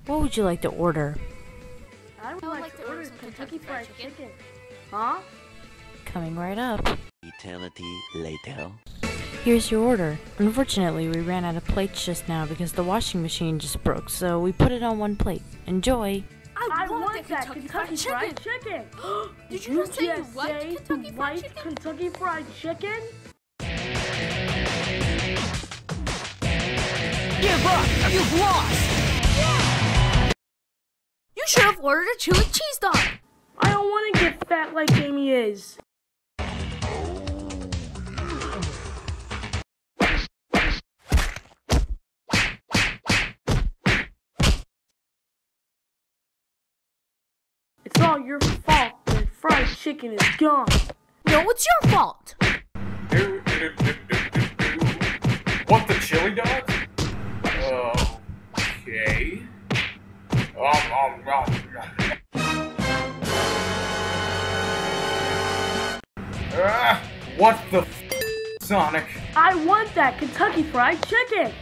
What would you like to order? I would like to order some Kentucky Fried Chicken. Huh? Coming right up. Eternity later. Here's your order. Unfortunately, we ran out of plates just now because the washing machine just broke, so we put it on one plate. Enjoy! I want that Kentucky Fried Chicken! Did you just say you liked Kentucky Fried Chicken? Kentucky Fried Chicken? Give up! You've lost! Yeah! You should have ordered a chili cheese dog! I don't want to get fat like Amy is. It's all your fault that fried chicken is gone. No, it's your fault! What, the chili dog? Okay. What the f, Sonic? I want that Kentucky Fried Chicken!